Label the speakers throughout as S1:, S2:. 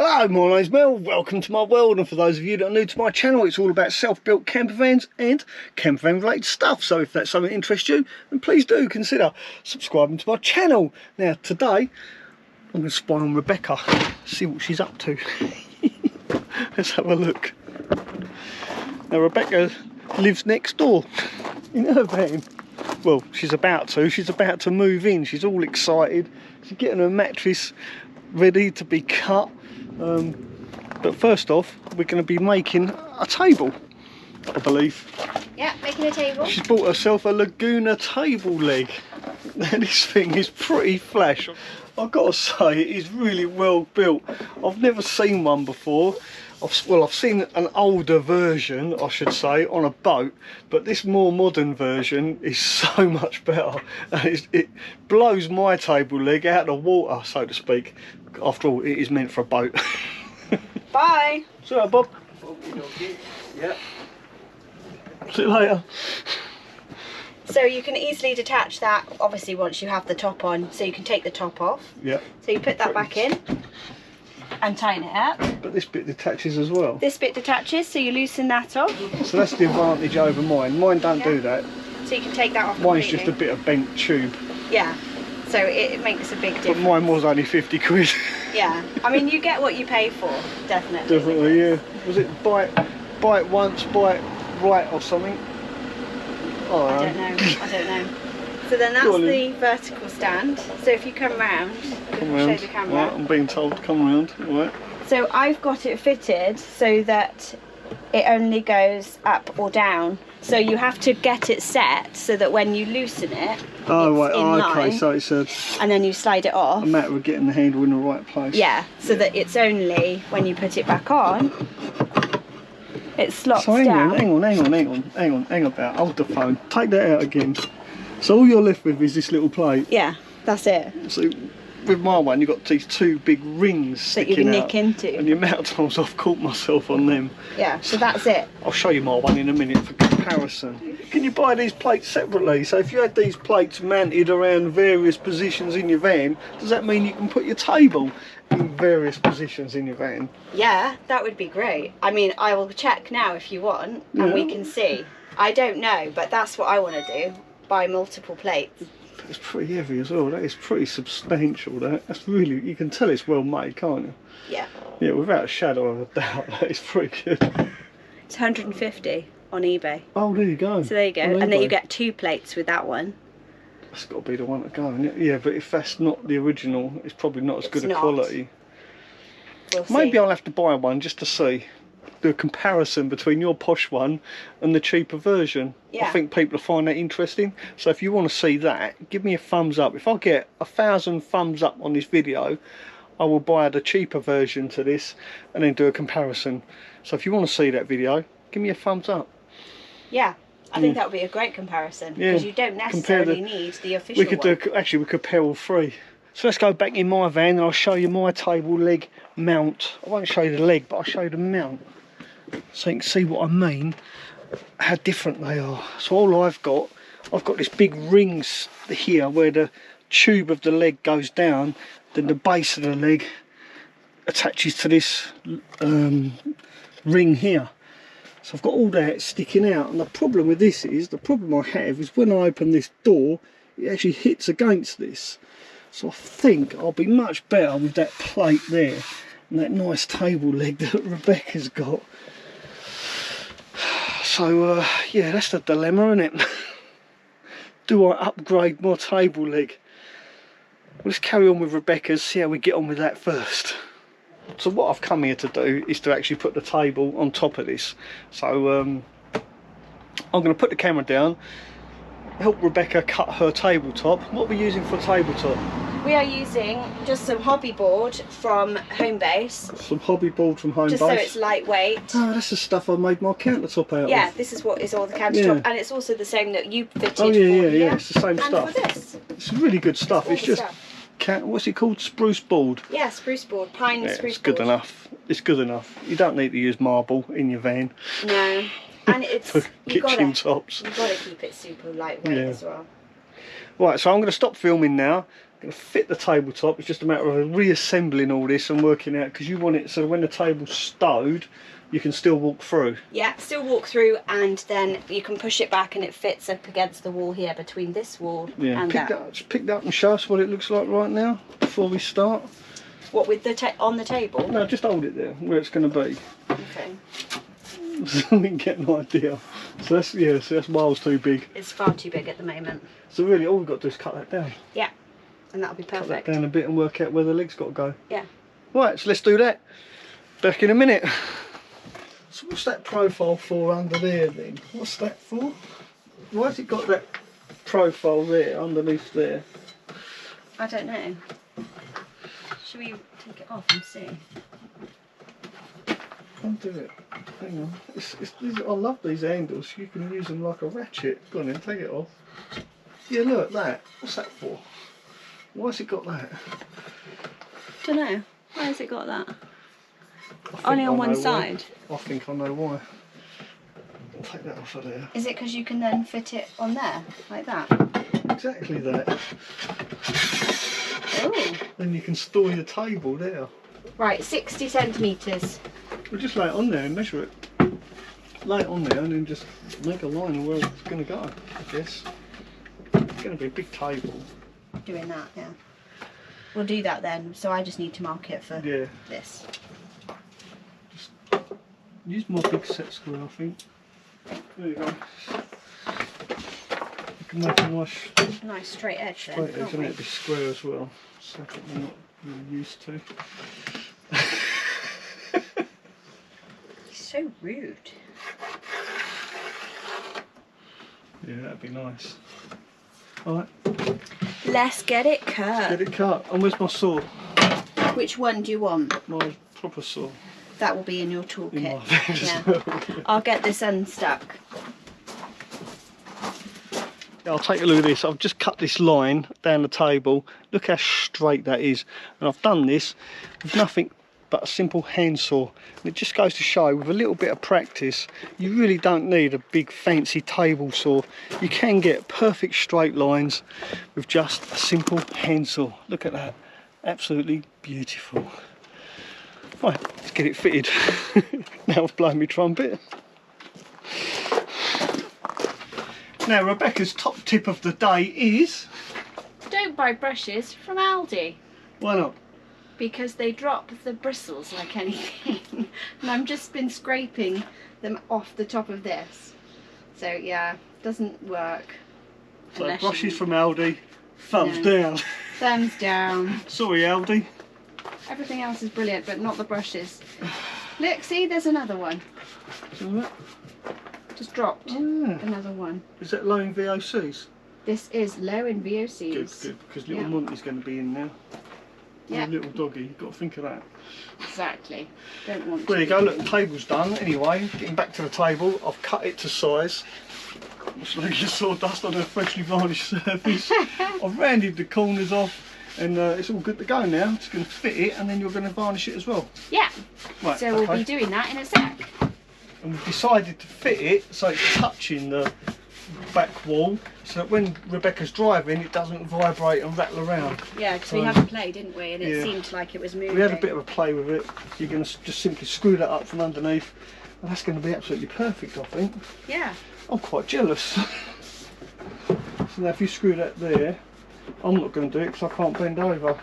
S1: Hello, my name's Mel, welcome to my world, and for those of you that are new to my channel, it's all about self-built campervans and campervan related stuff. So if that's something that interests you, then please do consider subscribing to my channel. Now today, I'm going to spy on Rebecca, see what she's up to. Let's have a look. Now Rebecca lives next door in her van. Well, she's about to move in. She's all excited. She's getting her mattress ready to be cut. But first off, we're going to be making a table, I believe.
S2: Yeah, making a table.
S1: She's bought herself a Lagun table leg. Now this thing is pretty flash. I've got to say, it is really well built. I've never seen one before. I've seen an older version, I should say, on a boat, but this more modern version is so much better. It blows my table leg out of the water, so to speak. After all, it is meant for a boat.
S2: Bye.
S1: See you later, Bob.
S3: Yeah.
S1: See you later.
S2: So you can easily detach that, obviously, once you have the top on, so you can take the top off.
S1: Yeah.
S2: So you put that back in and tighten it up.
S1: But this bit detaches as well.
S2: This bit detaches, so you loosen that off.
S1: So that's the advantage over mine. Mine don't do that.
S2: So you can take that off.
S1: Mine's
S2: completely.
S1: just a bit of bent tube.
S2: Yeah. So it makes a big difference.
S1: But mine was only 50 quid.
S2: Yeah. I mean, you get what you pay for, definitely.
S1: Definitely, yeah. Was it bite once, bite right or something? Oh,
S2: I don't know. So then that's the vertical stand. So if you come round, show the camera.
S1: Right, I'm being told to come round. Right.
S2: So I've got it fitted so that it only goes up or down. So you have to get it set so that when you loosen it,
S1: Oh, right.
S2: in
S1: Okay.
S2: line,
S1: So it's
S2: and then you slide it off.
S1: a matter of getting the handle in the right place.
S2: Yeah, so that it's only when you put it back on, it slots
S1: So hang
S2: down.
S1: on about. Hold the phone. Take that out again. So all you're left with is this little plate.
S2: Yeah, that's it.
S1: So with my one, you've got these two big rings
S2: That you
S1: sticking
S2: can
S1: out,
S2: nick into.
S1: and the amount of times I've caught myself on them.
S2: Yeah, so that's it.
S1: I'll show you my one in a minute for comparison. Can you buy these plates separately? So if you had these plates mounted around various positions in your van, does that mean you can put your table in various positions in your van?
S2: Yeah, that would be great. I mean, I will check now if you want, and we can see. I don't know, but that's what I want to do. Buy multiple plates.
S1: It's pretty heavy as well. That is pretty substantial. That's really, you can tell it's well made, can't you?
S2: Yeah.
S1: Yeah, without a shadow of a doubt, that is pretty good.
S2: It's 150 on eBay.
S1: Oh, there you go.
S2: So there you go.
S1: On
S2: And then
S1: eBay.
S2: you get 2 plates with that one.
S1: That's got to be the one to go, isn't it? Yeah, but if that's not the original, it's probably not as good a quality.
S2: We'll
S1: Maybe
S2: see.
S1: I'll have to buy one just to see. Do a comparison between your posh one and the cheaper version.
S2: Yeah.
S1: I think people will find that interesting. So if you want to see that, give me a thumbs up. If I get 1,000 thumbs up on this video, I will buy the cheaper version to this and then do a comparison. So if you want to see that video, give me a thumbs up.
S2: Yeah, I think that would be a great comparison,
S1: Yeah.
S2: because you don't necessarily need the official
S1: We could
S2: one.
S1: do, actually we could pair all three. So let's go back in my van and I'll show you my table leg mount. I won't show you the leg, but I'll show you the mount, so you can see what I mean, how different they are. So all I've got this big rings here where the tube of the leg goes down, then the base of the leg attaches to this ring here. So I've got all that sticking out, and the problem with this is, the problem I have is when I open this door, it actually hits against this. So I think I'll be much better with that plate there and that nice table leg that Rebecca's got. So yeah, that's the dilemma, isn't it? Do I upgrade my table leg? Well, let's carry on with Rebecca's, see how we get on with that first. So what I've come here to do is to actually put the table on top of this. So I'm going to put the camera down, help Rebecca cut her tabletop. What are we using for a tabletop?
S2: We are using just some hobby board from Homebase.
S1: Some hobby board from Homebase.
S2: Just so it's lightweight.
S1: Oh, that's the stuff I made my countertop out of.
S2: Yeah, this is what is all the countertop, and it's also the same that you fitted.
S1: Oh yeah,
S2: for
S1: yeah,
S2: here.
S1: yeah. It's the same
S2: And
S1: stuff.
S2: for this.
S1: It's really good stuff.
S2: All
S1: It's
S2: the
S1: just
S2: stuff.
S1: what's it called? Spruce board.
S2: Yeah, spruce board, pine
S1: Yeah,
S2: spruce
S1: it's good
S2: board.
S1: enough. It's good enough. You don't need to use marble in your van
S2: No, and it's
S1: for kitchen tops.
S2: You've got to keep it super lightweight as well.
S1: Right, so I'm going to stop filming now going to fit the tabletop. It's just a matter of reassembling all this and working out, because you want it so when the table's stowed, you can still walk through.
S2: Yeah, still walk through, and then you can push it back and it fits up against the wall here, between this wall and that.
S1: Just pick that up and show us what it looks like right now before we start.
S2: What, with the on the table?
S1: No, just hold it there where it's going to be.
S2: Okay.
S1: So we can get an idea. So that's, yeah, so that's miles too big.
S2: It's far too big at the moment.
S1: So really all we've got to do is cut that down.
S2: Yeah, and that'll be perfect.
S1: Cut that down a bit and work out where the leg's got to go.
S2: Yeah.
S1: Right, so let's do that. Back in a minute. So what's that profile for under there then? What's that for? Why has it got that profile there, underneath there?
S2: I don't know. Should we take it off and see?
S1: Can't do it. Hang on. I love these handles. You can use them like a ratchet. Go on then, take it off. Yeah, look, that. What's that for? Why has it got that?
S2: Don't know. Why has it got that?
S1: I
S2: Only
S1: think
S2: on
S1: I
S2: one
S1: know why.
S2: side.
S1: I think I know why. I'll take that off of there.
S2: Is it because you can then fit it on there, like that?
S1: Exactly that.
S2: Oh.
S1: Then you can store your table there.
S2: Right, 60 centimetres.
S1: We'll just lay it on there and measure it. Lay it on there and then just make a line of where it's going to go, I guess. It's going to be a big table.
S2: Doing that, yeah. We'll do that then, so I just need to mark it for this.
S1: Just use my big set screw, I think. There you go. You can make a
S2: Nice straight edge then,
S1: straight edge,
S2: can't
S1: and
S2: we?
S1: it'll be square as well. Something we're not really used to.
S2: So rude.
S1: Yeah, that'd be nice. Alright,
S2: Let's get it cut.
S1: get it cut. And where's my saw?
S2: Which one do you want?
S1: My proper saw.
S2: That will be in your
S1: In
S2: toolkit.
S1: my bag as
S2: Yeah.
S1: well.
S2: I'll get this unstuck.
S1: I'll take a look at this. I've just cut this line down the table. Look how straight that is. And I've done this with nothing but a simple handsaw. And it just goes to show, with a little bit of practice, you really don't need a big fancy table saw. You can get perfect straight lines with just a simple handsaw. Look at that. Absolutely beautiful. Right, let's get it fitted. Now I've blown my trumpet. Now Rebecca's top tip of the day is...
S2: Don't buy brushes from Aldi,
S1: Why not?
S2: because they drop the bristles like anything. And I've just been scraping them off the top of this. So yeah, doesn't work.
S1: So
S2: unless
S1: brushes
S2: you-
S1: from Aldi, thumbs
S2: No.
S1: down.
S2: Thumbs down.
S1: Sorry Aldi.
S2: Everything else is brilliant, but not the brushes. Look, see, there's another one.
S1: See that?
S2: Just dropped.
S1: Oh, yeah.
S2: Another one.
S1: Is that low in VOCs?
S2: This is low in VOCs.
S1: Good, good, because little
S2: Yeah.
S1: Monty's going to be in now.
S2: Yeah.
S1: Little doggy, you've got to think of that.
S2: Exactly. Don't want
S1: There
S2: to.
S1: you go, look, the table's done. Anyway, getting back to the table, I've cut it to size. Looks like your sawdust on a freshly varnished surface. I've rounded the corners off, and it's all good to go now. Just going to fit it, and then you're going to varnish it as well.
S2: Yeah.
S1: Right,
S2: So we'll
S1: okay.
S2: be doing that in a sec.
S1: And we've decided to fit it so it's touching the back wall, so that when Rebecca's driving it doesn't vibrate and rattle around.
S2: Yeah, because we
S1: So-
S2: had a play, didn't we? And it
S1: Yeah.
S2: seemed like it was moving.
S1: We had a bit of a play with it. You're going to just simply screw that up from underneath, and that's going to be absolutely perfect, I think.
S2: Yeah.
S1: I'm quite jealous. So now if you screw that there, I'm not going to do it because I can't bend over.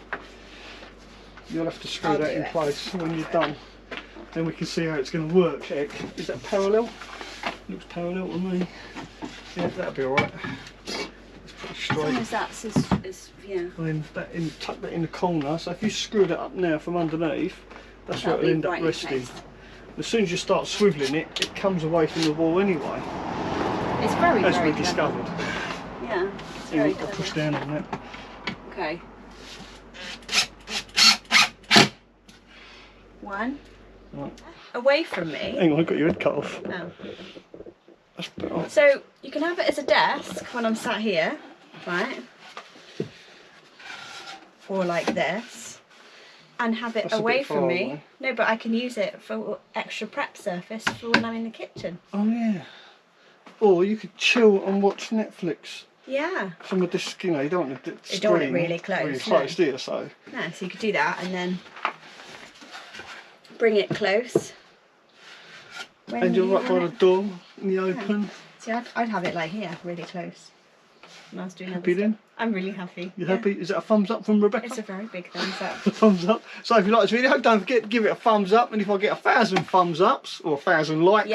S1: You'll have to screw
S2: I'll
S1: that
S2: do
S1: in
S2: it.
S1: place when you're done. Then we can see how it's going to work. Check. Is that parallel? Looks parallel to me. Yeah, that'll be alright. It's pretty
S2: As long
S1: straight.
S2: as that's yeah.
S1: And then tuck that in the corner. So if you screw that up now from underneath, that's where
S2: That'll
S1: it'll
S2: be
S1: end up
S2: right in
S1: resting.
S2: place.
S1: As soon as you start swivelling it, it comes away from the wall anyway,
S2: It's very,
S1: as
S2: very
S1: we
S2: clever.
S1: discovered.
S2: Yeah. It's
S1: Here,
S2: very
S1: I'll push
S2: clever.
S1: down on that.
S2: Okay. One.
S1: Right.
S2: Away from me.
S1: Hang on, I've got your head cut off.
S2: Oh.
S1: That's better.
S2: So you can have it as a desk when I'm sat here, right? Or like this. And have it
S1: That's a
S2: away
S1: bit
S2: from
S1: far
S2: me.
S1: away.
S2: No, but I can use it for extra prep surface for when I'm in the kitchen.
S1: Oh yeah. Or you could chill and watch Netflix.
S2: Yeah.
S1: From a disc, you know, you don't want the screen.
S2: You don't want it really close,
S1: do you? So.
S2: No, so you could do that and then bring it close.
S1: And you're right by the door in the open.
S2: See, I'd have it like here, really close. And I was doing
S1: Happy then?
S2: I'm really happy.
S1: You happy? Is that a thumbs up from Rebecca?
S2: It's a very big thumbs up.
S1: A thumbs up. So if you like this video, don't forget to give it a thumbs up. And if I get 1,000 thumbs ups or 1,000 likes,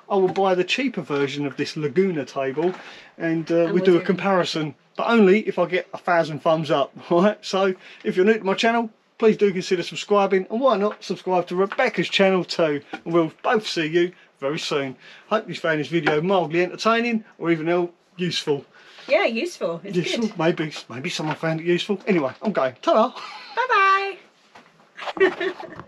S1: I will buy the cheaper version of this Laguna table, and we'll do a comparison. But only if I get 1,000 thumbs up. Right. So if you're new to my channel, please do consider subscribing, and why not subscribe to Rebecca's channel too. And we'll both see you very soon. Hope you found this video mildly entertaining or even useful.
S2: Yeah, useful. It's
S1: useful.
S2: Good.
S1: Maybe someone found it useful. Anyway, I'm going. Ta-da.
S2: Bye bye.